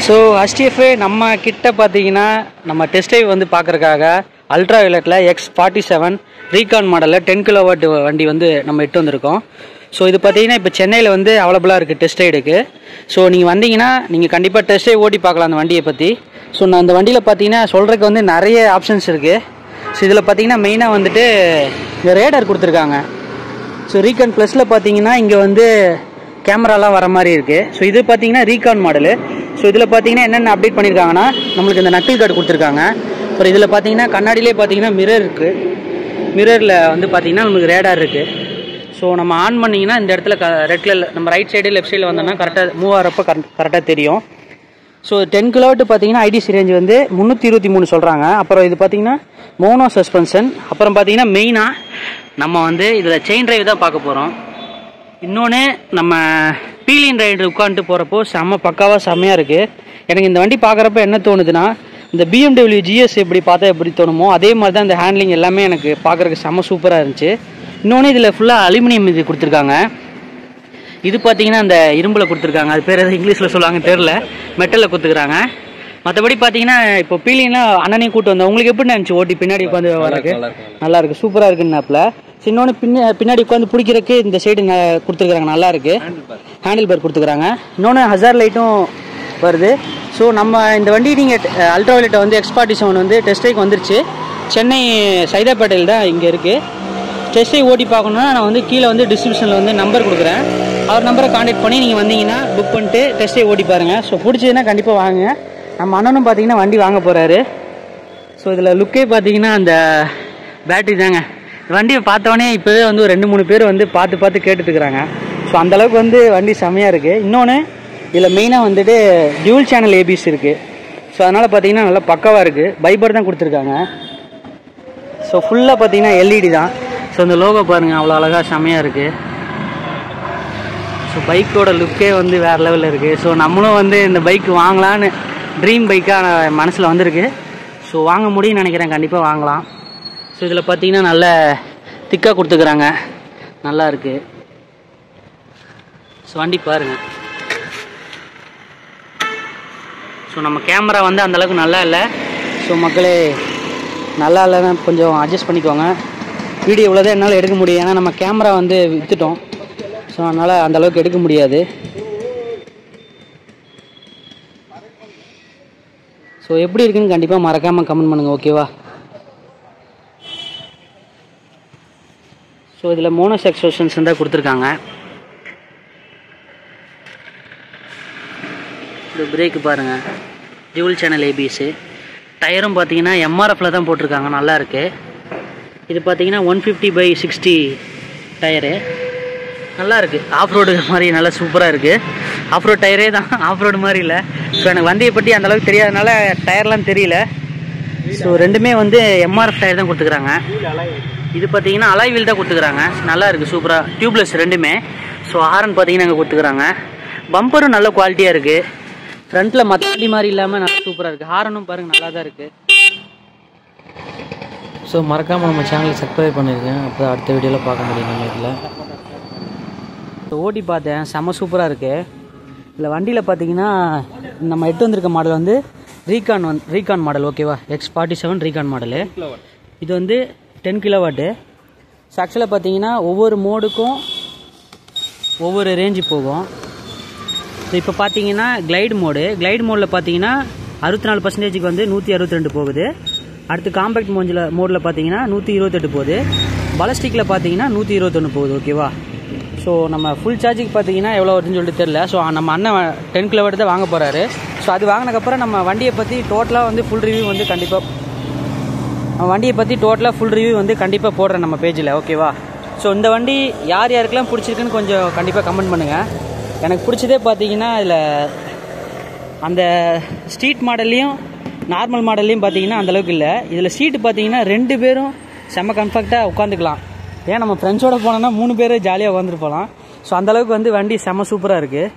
So HTF நம்ம கிட்ட பார்த்தீங்கன்னா நம்ம டெஸ்ட் ட்ரைவ் வந்து பார்க்குறதுக்காக அல்ட்ரா வயலட்டில் X47 ரீகான் மாடலில் 10 கிலோவாட் வண்டி வந்து நம்ம எட்டு வந்திருக்கோம். ஸோ இது பார்த்தீங்கன்னா இப்போ சென்னையில் வந்து அவைலபிளாக இருக்குது டெஸ்ட் ரைடுக்கு. ஸோ நீங்கள் வந்தீங்கன்னா நீங்கள் கண்டிப்பாக டெஸ்ட் ட்ரைவ் ஓட்டி பார்க்கலாம் அந்த வண்டியை பற்றி. ஸோ நான் அந்த வண்டியில் பார்த்தீங்கன்னா சொல்கிறதுக்கு வந்து நிறைய ஆப்ஷன்ஸ் இருக்குது. ஸோ இதில் பார்த்தீங்கன்னா மெயினாக வந்துட்டு இந்த ரேடர் கொடுத்துருக்காங்க. ஸோ ரீகான் ப்ளஸில் பார்த்தீங்கன்னா இங்கே வந்து கேமராலாம் வர மாதிரி இருக்குது. ஸோ இது பார்த்தீங்கன்னா ரீகான் மாடலு. ஸோ இதில் பார்த்தீங்கன்னா என்னென்ன அப்டேட் பண்ணியிருக்காங்கன்னா நம்மளுக்கு இந்த நக்கிள் கார்டு கொடுத்துருக்காங்க. அப்புறம் இதில் பார்த்தீங்கன்னா கண்ணாடியிலே பார்த்தீங்கன்னா மிரர் இருக்குது. மிரரில் வந்து பார்த்தீங்கன்னா நமக்கு ரேடார் இருக்குது. ஸோ நம்ம ஆன் பண்ணிங்கன்னா இந்த இடத்துல ரெட் கலர் நம்ம ரைட் சைடு லெஃப்ட் சைடில் வந்தோம்னா கரெக்டாக மூவ் ஆகிறப்ப கரெக்டாக தெரியும். ஸோ 10 கிலோவாட் பார்த்தீங்கன்னா ஐடிசி ரேஞ்ச் வந்து 323 சொல்கிறாங்க. அப்புறம் இது பார்த்தீங்கன்னா மோனோ சஸ்பென்ஷன். அப்புறம் பார்த்தீங்கன்னா மெயினாக நம்ம வந்து இதில் செயின் டிரைவ் தான் பார்க்க போகிறோம். இன்னொன்று நம்ம பீலியன் ரைடு உட்காந்துட்டு போகிறப்போ பக்காவாக செம்மையாக இருக்குது. எனக்கு இந்த வண்டி பார்க்குறப்ப என்ன தோணுதுன்னா இந்த BMW GS எப்படி பார்த்தா எப்படி தோணுமோ அதே மாதிரி தான் இந்த ஹேண்ட்லிங் எல்லாமே எனக்கு பார்க்குறதுக்கு செம்ம சூப்பராக இருந்துச்சு. இன்னொன்று இதில் ஃபுல்லாக அலுமினியம் இது கொடுத்துருக்காங்க. இது பார்த்தீங்கன்னா அந்த இரும்பில் கொடுத்துருக்காங்க. அது பேர் எதாவது இங்கிலீஷில் சொல்லுவாங்க தெரில. மெட்டலில் கொடுத்துருக்காங்க. மற்றபடி பார்த்தீங்கன்னா இப்போ பீலியன்லாம் அண்ணனையும் கூட்டு வந்தோம். உங்களுக்கு எப்படி நினச்சி ஓட்டி பின்னாடி உட்காந்து வரக்கு நல்லா இருக்குது, சூப்பராக இருக்குன்னாப்பில். இன்னொன்று பின்னாடி உட்காந்து பிடிக்கிறதுக்கு இந்த சைடு கொடுத்துருக்காங்க, நல்லா இருக்குது. ஹேண்டில் பார் கொடுத்துருக்காங்க. இன்னொன்று ஹசார் லைட்டும் வருது. ஸோ நம்ம இந்த வண்டி நீங்கள் அல்ட்ரா வயலட்டை வந்து X47 வந்து டெஸ்ட் ட்ரைவ் வந்துருச்சு. சென்னை சைதாப்பேட்டையில் தான் இங்கே இருக்குது. டெஸ்ட் ட்ரைவ் ஓட்டி பார்க்கணுன்னா நான் வந்து கீழே வந்து டிஸ்கிரிப்ஷனில் வந்து நம்பர் கொடுக்குறேன். அவர் நம்பரை கான்டாக்ட் பண்ணி நீங்கள் வந்தீங்கன்னா புக் பண்ணிட்டு டெஸ்ட் ட்ரைவ் ஓட்டி பாருங்கள். ஸோ பிடிச்சதுன்னா கண்டிப்பாக வாங்க. நம்ம அண்ணனும் பார்த்தீங்கன்னா வண்டி வாங்க போகிறாரு. ஸோ இதில் லுக்கே பார்த்தீங்கன்னா அந்த பேட்டரி தாங்க. வண்டியை பார்த்தோன்னே இப்போவே வந்து ஒரு 2-3 பேர் வந்து பார்த்து கேட்டுட்டுருக்குறாங்க. ஸோ அந்தளவுக்கு வந்து வண்டி செம்மையாக இருக்குது. இன்னொன்று இதில் மெயினாக வந்துட்டு டியூல் சேனல் ABS இருக்குது. ஸோ அதனால் பார்த்தீங்கன்னா நல்லா பக்காவாக இருக்குது. பைபர் தான் கொடுத்துருக்காங்க. ஸோ ஃபுல்லாக பார்த்தீங்கன்னா LED தான். ஸோ இந்த லோகோ பாருங்கள், அவ்வளோ அழகாக செம்மையாக இருக்குது. ஸோ பைக்கோட லுக்கே வந்து வேறு லெவலில் இருக்குது. ஸோ நம்மளும் வந்து இந்த பைக் வாங்கலான்னு ட்ரீம் பைக்காக மனசில் வந்திருக்கு. ஸோ வாங்க முடியும்னு நினைக்கிறேன், கண்டிப்பாக வாங்கலாம். ஸோ இதில் பார்த்தீங்கன்னா நல்ல திக்காக கொடுத்துக்கிறாங்க, நல்லா இருக்குது. ஸோ வண்டி பாருங்கள். ஸோ நம்ம கேமரா வந்து அந்தளவுக்கு நல்லா இல்லை. ஸோ மக்களே நல்லா இல்லைன்னா கொஞ்சம் அட்ஜஸ்ட் பண்ணிக்கோங்க. வீடியோ இவ்வளோதான் என்னால் எடுக்க முடியும். ஏன்னா நம்ம கேமரா வந்து விற்றுட்டோம். ஸோ அதனால் அந்தளவுக்கு எடுக்க முடியாது. ஸோ எப்படி இருக்குன்னு கண்டிப்பாக மறக்காமல் கமெண்ட் பண்ணுங்கள், ஓகேவா? ஸோ இதில் மோனோஸ் எக்ஸ்டென்ஷன்ஸ் தான் கொடுத்துருக்காங்க. இந்த பிரேக்கு பாருங்கள், டியூல் சேனல் ABS. டயரும் பார்த்தீங்கன்னா MRFல தான் போட்டிருக்காங்க, நல்லா இருக்குது. இது பார்த்தீங்கன்னா 150/60 டயரு, நல்லா இருக்குது. ஆஃப் ரோடு மாதிரி நல்லா சூப்பராக இருக்குது. ஆஃப் ரோட் டயரே தான், ஆஃப் ரோடு மாதிரி இல்லை. ஸோ எனக்கு வண்டியை பற்றி அந்தளவுக்கு தெரியாதனால டயர்லாம் தெரியல. ஸோ ரெண்டுமே வந்து MRF டயர் தான் கொடுத்துக்கிறாங்க. இது பார்த்தீங்கன்னா அலாய் வீல் தான் கொடுத்துக்கிறாங்க, நல்லா இருக்குது, சூப்பராக. டியூப்லெஸ் ரெண்டுமே. ஸோ ஹாரன் பார்த்தீங்கன்னா அங்கே கொடுத்துக்கிறாங்க. பம்பரும் நல்ல குவாலிட்டியாக இருக்குது. ஃப்ரண்ட்டில் மற்ற வண்டி மாதிரி இல்லாமல் நல்லா சூப்பராக இருக்குது. ஹாரனும் பாருங்கள் நல்லா தான் இருக்குது. ஸோ மறக்காமல் நம்ம சேனலை சப்ஸ்கிரைப் பண்ணியிருக்கேன், அப்போ அடுத்த வீடியோவில் பார்க்க முடியும் நம்ம இதில். ஸோ ஓட்டி பார்த்தேன், செம்ம சூப்பராக இருக்குது. இதில் வண்டியில் பார்த்தீங்கன்னா நம்ம எட்டு வந்திருக்க மாடல் வந்து ரீகான் மாடல், ஓகேவா? X47 ரீகான் model. இது வந்து 10 கிலோவாட்டு. ஸோ ஆக்சுவலாக பார்த்தீங்கன்னா ஒவ்வொரு மோடுக்கும் ஒவ்வொரு ரேஞ்சு போகும். ஸோ இப்போ பார்த்தீங்கன்னா கிளைடு மோடில் பார்த்தீங்கன்னா 64% வந்து 162 போகுது. அடுத்து காம்பேக்ட் மோடில் பார்த்தீங்கன்னா 128 போகுது. பலஸ்டிக்கில் பார்த்தீங்கன்னா 121 போகுது, ஓகேவா? ஸோ நம்ம ஃபுல் சார்ஜுக்கு பார்த்தீங்கன்னா எவ்வளோ வருதுன்னு சொல்லிட்டு தெரியல. ஸோ நம்ம அண்ணன் 10 கிலோவாட் தான் வாங்க போகிறாரு. ஸோ அது வாங்கினதுக்கப்புறம் நம்ம வண்டியை பற்றி டோட்டலாக வந்து ஃபுல் ரிவ்யூ வந்து கண்டிப்பாக போடுறேன் நம்ம பேஜில், ஓகேவா? ஸோ இந்த வண்டி யார் யாருக்கெல்லாம் பிடிச்சிருக்குன்னு கொஞ்சம் கண்டிப்பாக கமெண்ட் பண்ணுங்கள். எனக்கு பிடிச்சதே பார்த்தீங்கன்னா இதில் அந்த ஸ்ட்ரீட் மாடல்லையும் நார்மல் மாடல்லையும் பார்த்தீங்கன்னா அந்தளவுக்கு இல்லை. இதில் சீட்டு பார்த்தீங்கன்னா 2 பேரும் செம்ம கம்ஃபர்ட்டாக உட்காந்துக்கலாம். ஏன் நம்ம ஃப்ரெண்ட்ஸோடு போனோன்னா 3 பேர் ஜாலியாக உட்காந்துட்டு போகலாம். ஸோ அந்தளவுக்கு வந்து வண்டி செம்ம சூப்பராக இருக்குது.